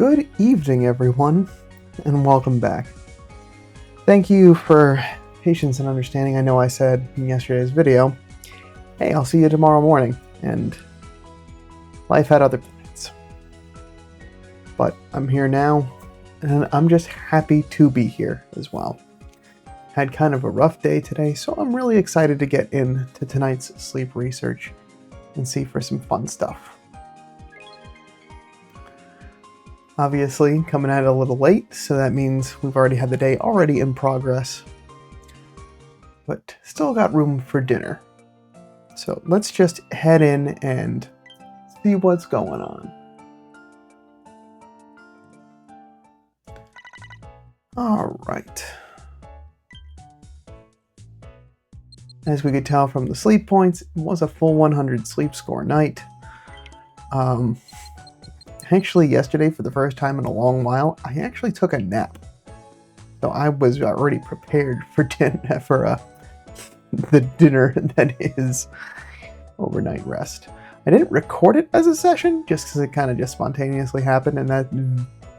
Good evening, everyone, and welcome back. Thank you for patience and understanding. I know I said in yesterday's video, hey, I'll see you tomorrow morning, and life had other plans. But I'm here now, and I'm just happy to be here as well. Had kind of a rough day today, so I'm really excited to get into tonight's sleep research and see for some fun stuff. Obviously, coming at it a little late, so that means we've already had the day already in progress. But still got room for dinner. So let's just head in and see what's going on. Alright. As we could tell from the sleep points, it was a full 100 sleep score night. Actually, yesterday, for the first time in a long while, I actually took a nap. So I was already prepared for the dinner that is overnight rest. I didn't record it as a session, just because it kind of just spontaneously happened, and that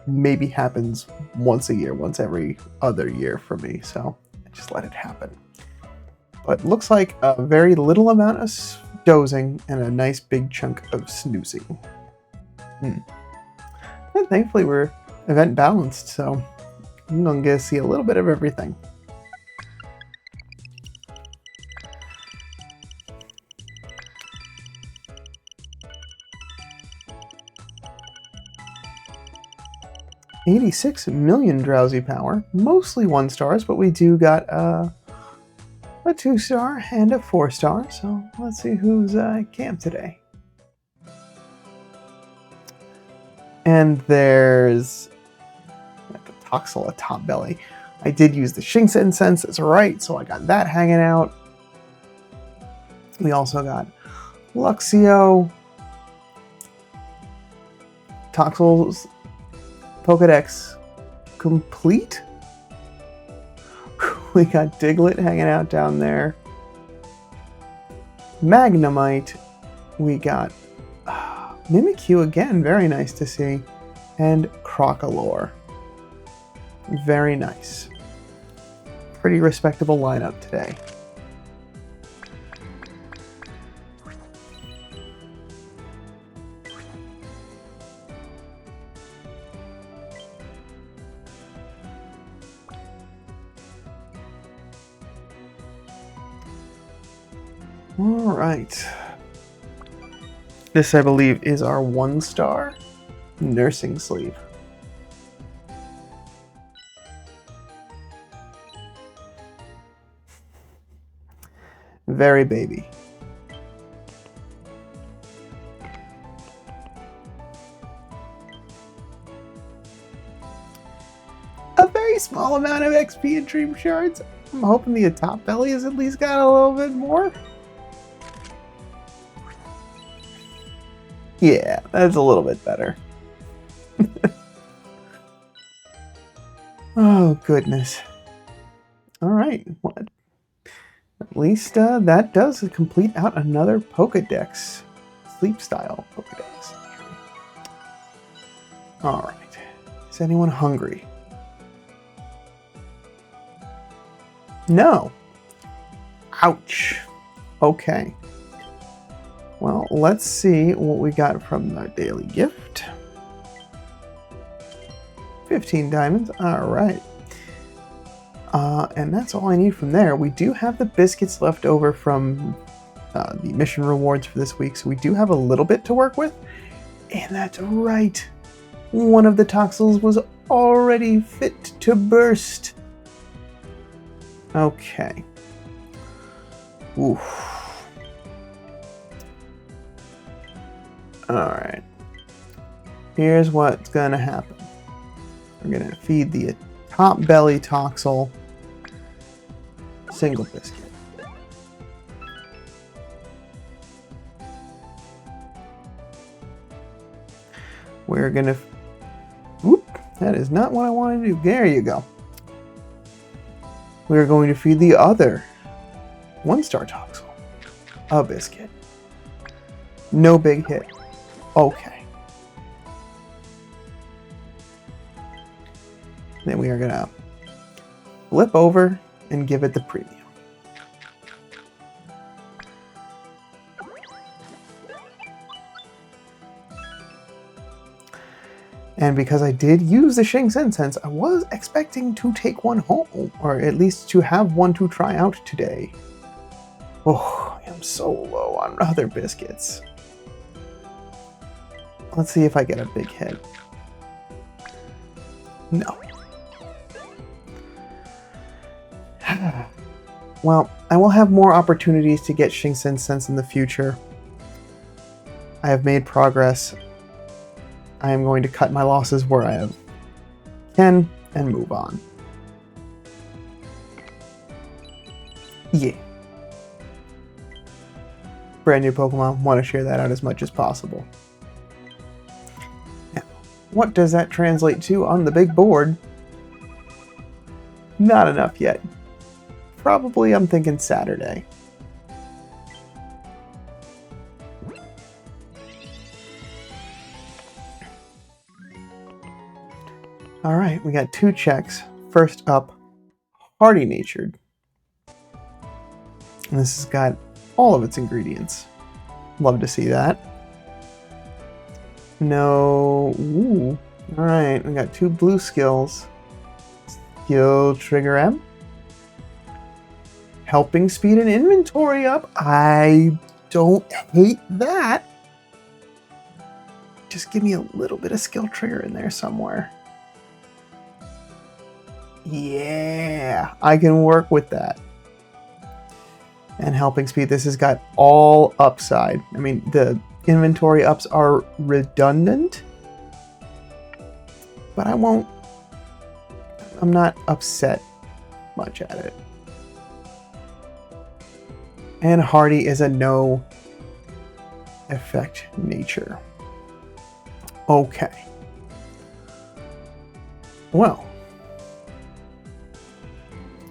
maybe happens once a year, once every other year for me, so I just let it happen. But looks like a very little amount of dozing and a nice big chunk of snoozing. And thankfully we're event balanced, so I'm going to get to see a little bit of everything. $86 million drowsy power, mostly 1-stars, but we do got a 2-star and a 4-star, so let's see who's camp today. And there's the Toxel, top belly. I did use the Shinx incense, that's right, so I got that hanging out. We also got Luxio, Toxel's Pokedex complete. We got Diglett hanging out down there. Magnemite. We got Mimikyu again, very nice to see. And Crocalor. Very nice. Pretty respectable lineup today. All right. This, I believe, is our 1-star nursing sleeve. Very baby. A very small amount of XP and Dream Shards. I'm hoping the top belly has at least got a little bit more. Yeah, that's a little bit better. Oh, goodness. Alright, what? At least that does complete out another Pokedex. Sleep-style Pokedex. Alright. Is anyone hungry? No. Ouch. Okay. Well, let's see what we got from the daily gift. 15 diamonds, alright. And that's all I need from there. We do have the biscuits left over from the mission rewards for this week, so we do have a little bit to work with. And that's right. One of the Toxels was already fit to burst. Okay. Oof. Alright, here's what's gonna happen. We're gonna feed the top belly Toxel single biscuit. We're gonna... Whoop, that is not what I want to do. There you go. We're going to feed the other 1-star Toxel a biscuit. No big hit. Okay. Then we are gonna flip over and give it the premium. And because I did use the Shing Sense, I was expecting to take one home, or at least to have one to try out today. Oh, I am so low on other biscuits. Let's see if I get a big hit. No. Well, I will have more opportunities to get Shing Sense in the future. I have made progress. I am going to cut my losses where I can and move on. Yeah. Brand new Pokemon, want to share that out as much as possible. Now, what does that translate to on the big board? Not enough yet. Probably I'm thinking Saturday. Alright, we got 2 checks. First up, Hardy-natured. And this has got all of its ingredients. Love to see that. No. Ooh. Alright, we got 2 blue skills. Skill Trigger M. Helping speed and inventory up. I don't hate that. Just give me a little bit of skill trigger in there somewhere. Yeah, I can work with that. And helping speed, this has got all upside. I mean, the inventory ups are redundant, but I'm not upset much at it. And Hardy is a no effect nature. Okay. Well,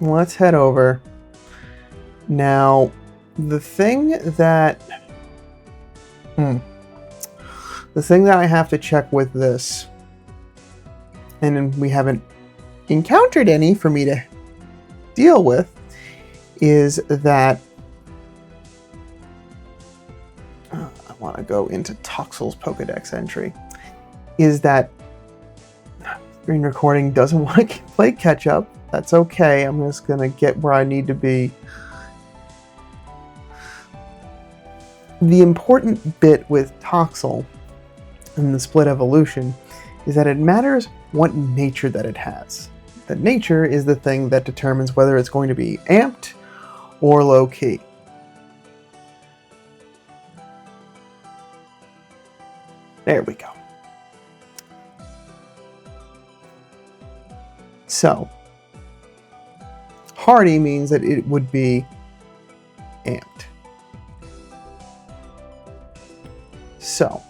let's head over. Now, the thing that I have to check with this, and we haven't encountered any for me to deal with, is that I want to go into Toxel's Pokedex entry, is that screen recording doesn't want to play catch up. That's okay. I'm just going to get where I need to be. The important bit with Toxel and the split evolution is that it matters what nature that it has. That nature is the thing that determines whether it's going to be amped or low-key. There we go. So, Hardy means that it would be amped. So,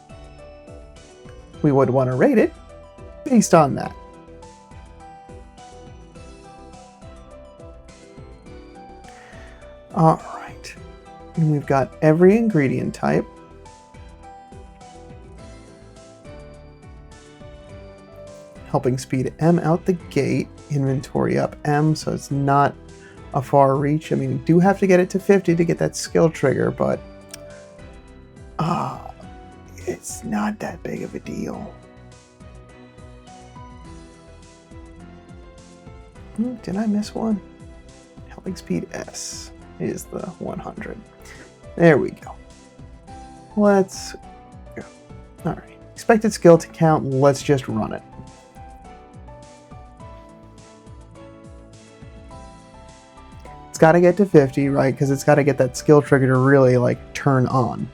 we would want to rate it based on that. Alright, and we've got every ingredient type. Helping speed M out the gate, inventory up M, so it's not a far reach. I mean, you do have to get it to 50 to get that skill trigger, but it's not that big of a deal. Did I miss one? Helping speed S is the 100. There we go. Let's go. Alright. Expected skill to count. Let's just run it. It's got to get to 50, right? Because it's got to get that skill trigger to really, like, turn on.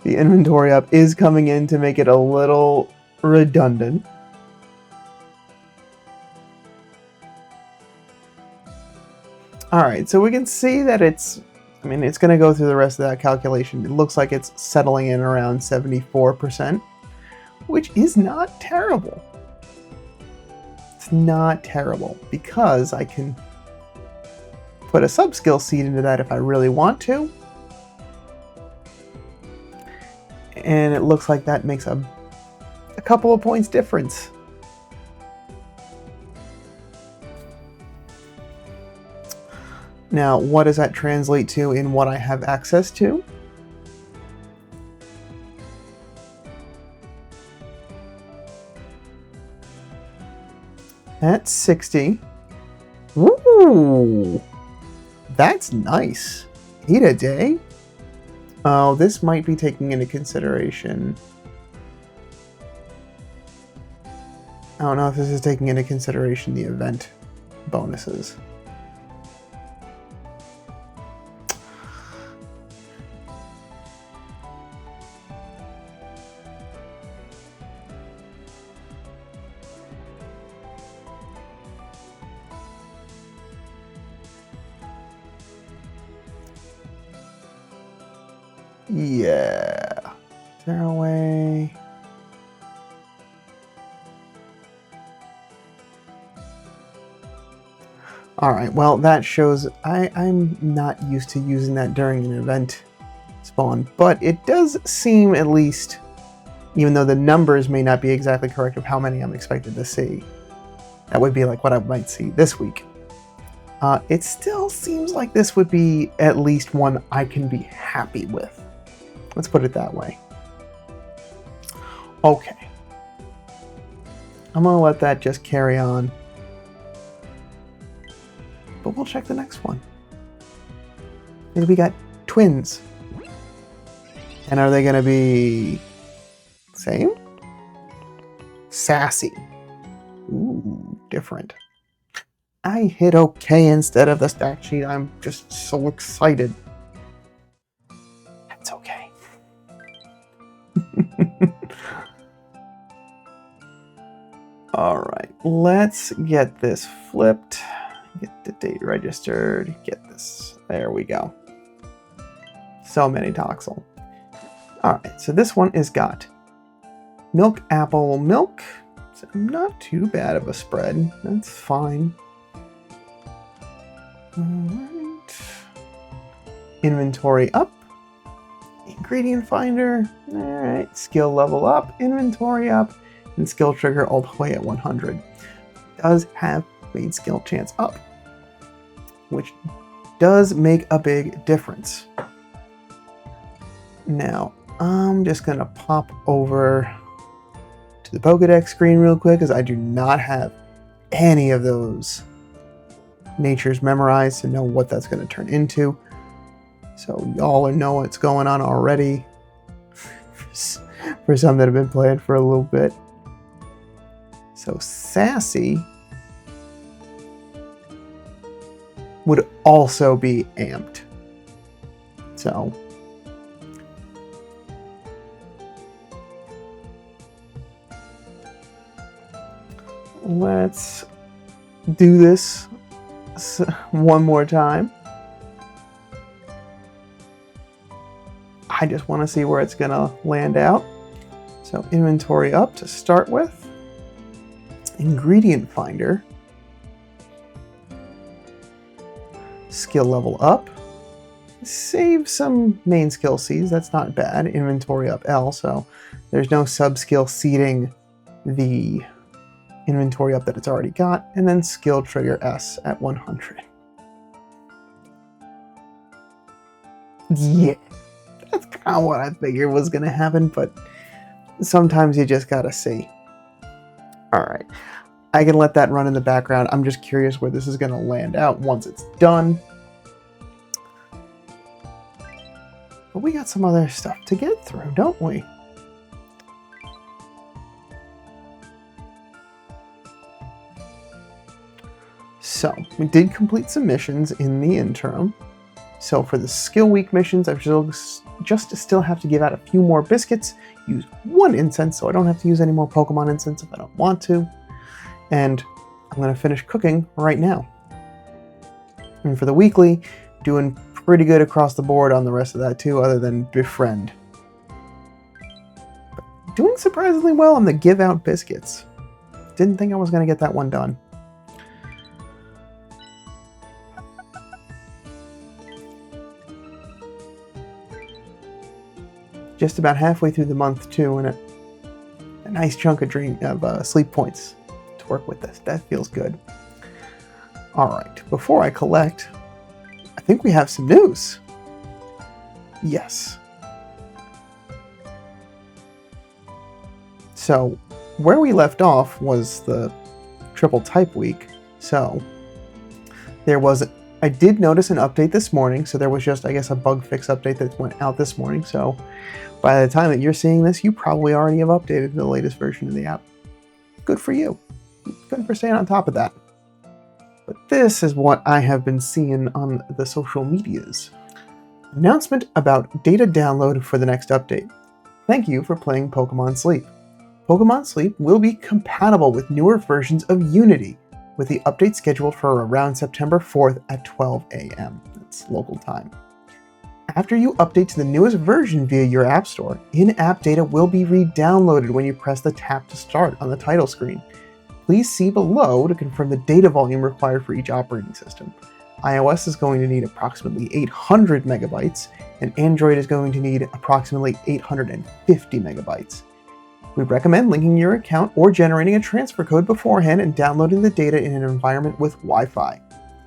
The inventory up is coming in to make it a little redundant. Alright, so we can see that it's going to go through the rest of that calculation. It looks like it's settling in around 74%, which is not terrible. It's not terrible, because I can put a sub-skill seed into that if I really want to. And it looks like that makes a couple of points difference. Now, what does that translate to in what I have access to? That's 60. Ooh, that's nice. 8 a day? Oh, this might be taking into consideration. I don't know if this is taking into consideration the event bonuses. Yeah. Tearaway. Alright, well that shows I'm not used to using that during an event spawn, but it does seem, at least, even though the numbers may not be exactly correct of how many I'm expected to see, that would be like what I might see this week. It still seems like this would be at least one I can be happy with. Let's put it that way. Okay. I'm gonna let that just carry on. But we'll check the next one. And we got twins. And are they gonna be same? Sassy. Ooh, different. I hit OK instead of the stat sheet. I'm just so excited. That's okay. Alright, let's get this flipped. Get the date registered. Get this. There we go. So many Toxel. Alright, so this one is got milk, apple, milk. So not too bad of a spread. That's fine. Alright. Inventory up. Ingredient finder. Alright. Skill level up. Inventory up. And skill trigger all the way at 100. Does have main skill chance up, which does make a big difference. Now, I'm just going to pop over to the Pokedex screen real quick, because I do not have any of those natures memorized to know what that's going to turn into. So y'all know what's going on already for some that have been playing for a little bit. So Sassy would also be amped. So let's do this one more time. I just want to see where it's going to land out. So inventory up to start with. Ingredient finder. Skill level up. Save some main skill C's, that's not bad. Inventory up L, so there's no sub-skill seeding the inventory up that it's already got. And then skill trigger S at 100. Yeah, that's kind of what I figured was going to happen, but sometimes you just gotta see. Alright, I can let that run in the background. I'm just curious where this is going to land out once it's done. But we got some other stuff to get through, don't we? So, we did complete some missions in the interim. So for the skill week missions, I just still have to give out a few more biscuits, use 1 incense, so I don't have to use any more Pokemon incense if I don't want to. And I'm going to finish cooking right now. And for the weekly, doing pretty good across the board on the rest of that too, other than befriend. But doing surprisingly well on the give out biscuits. Didn't think I was going to get that one done. just about halfway through the month too, and a nice chunk of sleep points to work with this. That feels good. All right, before I collect, I think we have some news. Yes. So, where we left off was the triple type week. So, I did notice an update this morning. So there was just, I guess, a bug fix update that went out this morning. So by the time that you're seeing this, you probably already have updated the latest version of the app. Good for you. Good for staying on top of that. But this is what I have been seeing on the social medias. Announcement about data download for the next update. Thank you for playing Pokémon Sleep. Pokémon Sleep will be compatible with newer versions of Unity, with the update scheduled for around September 4th at 12 a.m. That's local time. After you update to the newest version via your App Store, in-app data will be re-downloaded when you press the tap to start on the title screen. Please see below to confirm the data volume required for each operating system. iOS is going to need approximately 800 megabytes, and Android is going to need approximately 850 megabytes. We recommend linking your account or generating a transfer code beforehand and downloading the data in an environment with Wi-Fi.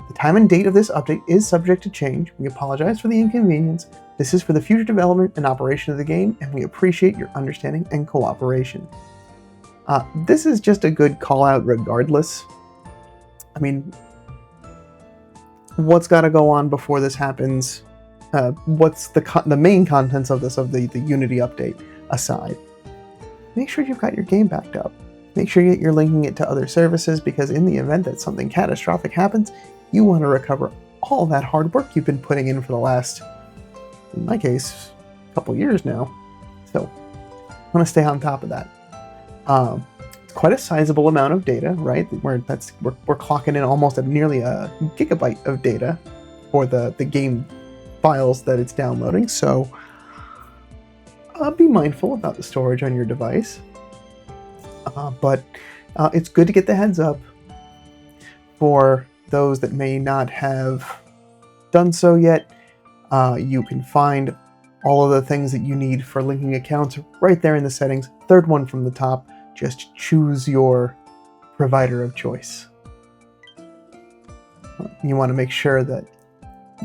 The time and date of this update is subject to change. We apologize for the inconvenience. This is for the future development and operation of the game, and we appreciate your understanding and cooperation. This is just a good call out regardless. I mean, what's got to go on before this happens? What's the main contents of this, of the Unity update aside? Make sure you've got your game backed up. Make sure you're linking it to other services, because in the event that something catastrophic happens, you want to recover all that hard work you've been putting in for the last, in my case, couple years now. So, I want to stay on top of that. It's quite a sizable amount of data, right? We're clocking in almost at nearly a gigabyte of data for the game files that it's downloading. So, be mindful about the storage on your device. But it's good to get the heads up for those that may not have done so yet. You can find all of the things that you need for linking accounts right there in the settings. Third one from the top, just choose your provider of choice. You want to make sure that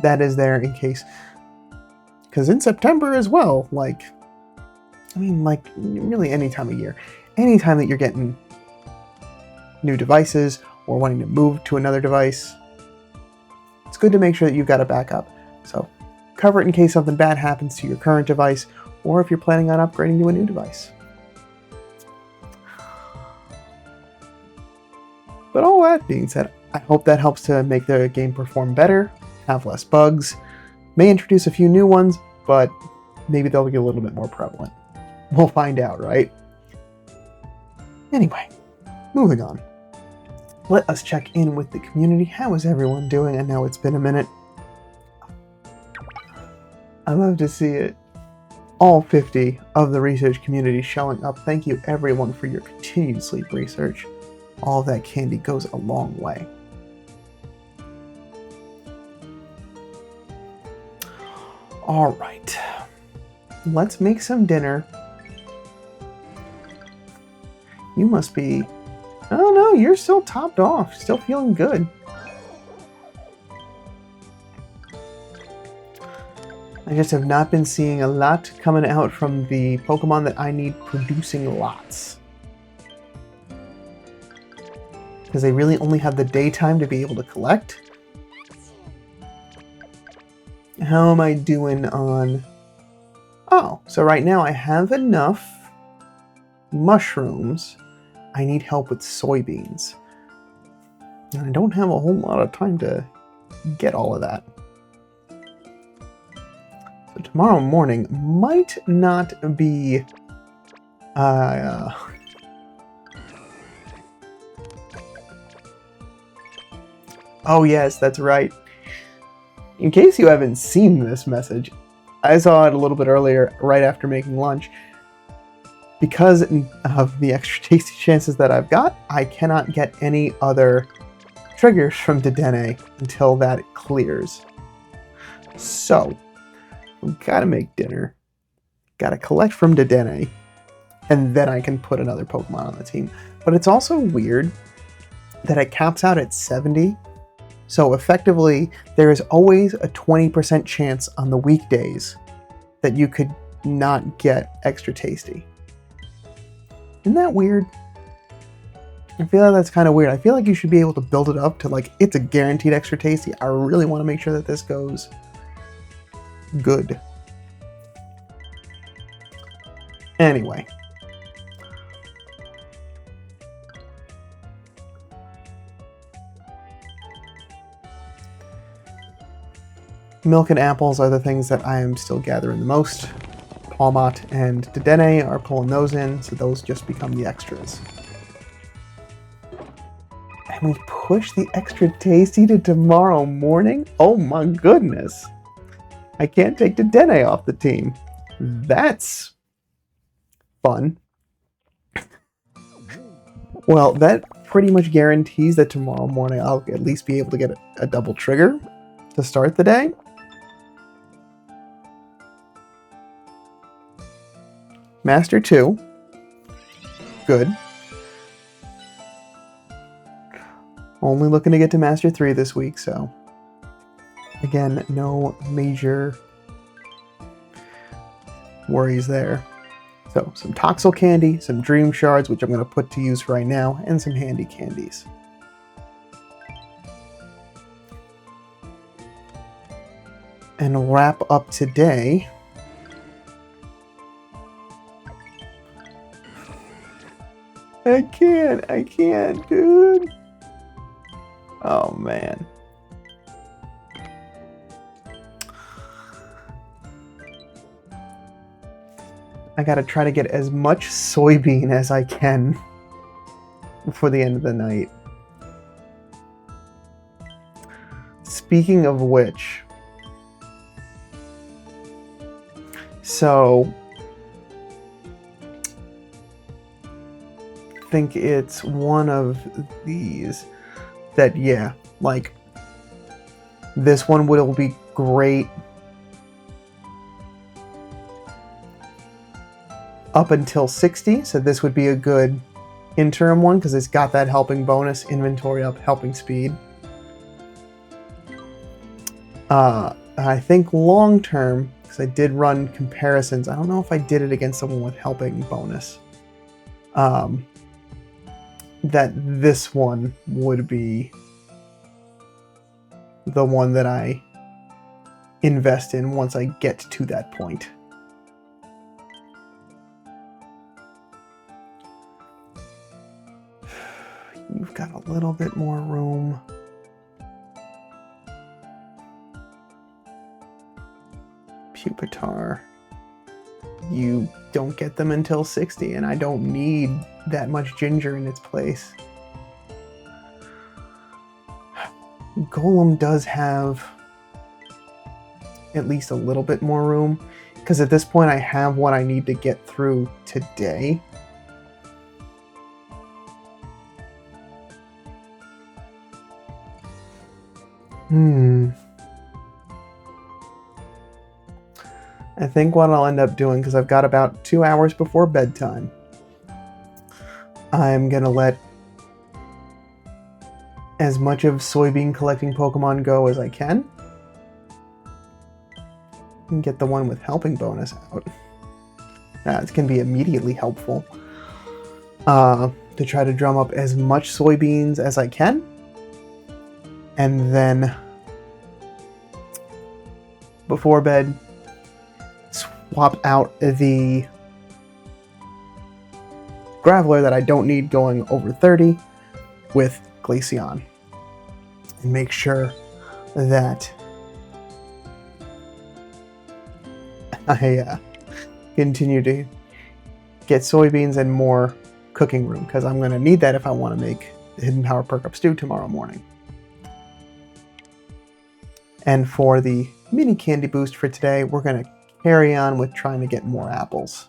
that is there in case, because in September as well, really any time of year, anytime that you're getting new devices or wanting to move to another device, it's good to make sure that you've got a backup. So cover it in case something bad happens to your current device, or if you're planning on upgrading to a new device. But all that being said, I hope that helps to make the game perform better, have less bugs, may introduce a few new ones, but maybe they'll be a little bit more prevalent. We'll find out, right? Anyway, moving on. Let us check in with the community. How is everyone doing? I know it's been a minute. I love to see it. All 50 of the research community showing up. Thank you everyone for your continued sleep research. All of that candy goes a long way. All right. Let's make some dinner. You must be... Oh no, you're still topped off. Still feeling good. I just have not been seeing a lot coming out from the Pokemon that I need producing lots. Because they really only have the daytime to be able to collect. How am I doing on... Oh, so right now I have enough mushrooms. I need help with soybeans. And I don't have a whole lot of time to get all of that. So tomorrow morning might not be... Oh yes, that's right. In case you haven't seen this message, I saw it a little bit earlier, right after making lunch. Because of the extra tasty chances that I've got, I cannot get any other triggers from Dedenne until that clears. So, we've got to make dinner. Gotta collect from Dedenne, and then I can put another Pokemon on the team. But it's also weird that it caps out at 70. So effectively, there is always a 20% chance on the weekdays that you could not get Extra Tasty. Isn't that weird? I feel like that's kind of weird. I feel like you should be able to build it up to like, it's a guaranteed Extra Tasty. I really want to make sure that this goes good. Anyway. Milk and apples are the things that I am still gathering the most. Palmot and Dedenne are pulling those in, so those just become the extras. And we push the Extra Tasty to tomorrow morning? Oh my goodness! I can't take Dedenne off the team. That's fun. Well, that pretty much guarantees that tomorrow morning I'll at least be able to get a double trigger to start the day. Master 2. Good. Only looking to get to Master 3 this week, so again, no major worries there. So, some Toxel Candy, some Dream Shards, which I'm going to put to use right now, and some Handy Candies. And wrap up today. I can't, dude. Oh, man. I gotta try to get as much soybean as I can before the end of the night. Speaking of which, so I think it's one of these that, yeah, like this one will be great up until 60, so this would be a good interim one because it's got that helping bonus, inventory up, helping speed. I think long term, because I did run comparisons, I don't know if I did it against someone with helping bonus, that this one would be the one that I invest in once I get to that point. You've got a little bit more room. Pupitar. You don't get them until 60, and I don't need that much ginger in its place. Golem does have at least a little bit more room, because at this point I have what I need to get through today. I think what I'll end up doing, because I've got about 2 hours before bedtime, I'm going to let as much of soybean collecting Pokemon go as I can. And get the one with helping bonus out. That can be immediately helpful. To try to drum up as much soybeans as I can. And then, before bed, swap out the Graveler that I don't need going over 30 with Glaceon. And make sure that I continue to get soybeans and more cooking room, because I'm going to need that if I want to make the Hidden Power Perk Up Stew tomorrow morning. And for the mini candy boost for today, we're going to carry on with trying to get more apples.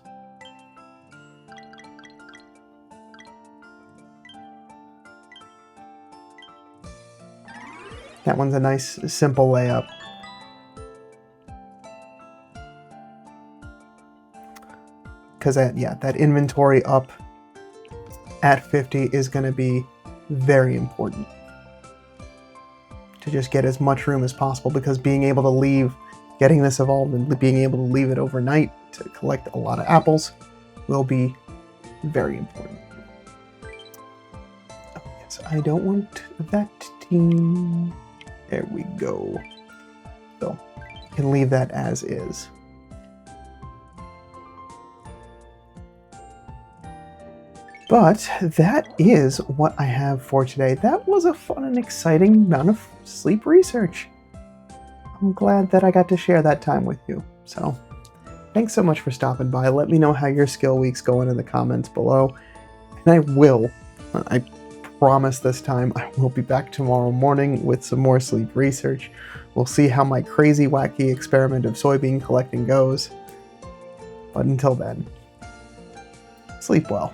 That one's a nice, simple layup. because that inventory up at 50 is going to be very important to just get as much room as possible, because being able to leave, getting this evolved and being able to leave it overnight to collect a lot of apples will be very important. Oh, yes, I don't want that team. There we go. So, you can leave that as is. But that is what I have for today. That was a fun and exciting amount of sleep research. I'm glad that I got to share that time with you. So, thanks so much for stopping by. Let me know how your skill week's going in the comments below. And I promise this time, I will be back tomorrow morning with some more sleep research. We'll see how my crazy, wacky experiment of soybean collecting goes. But until then, sleep well.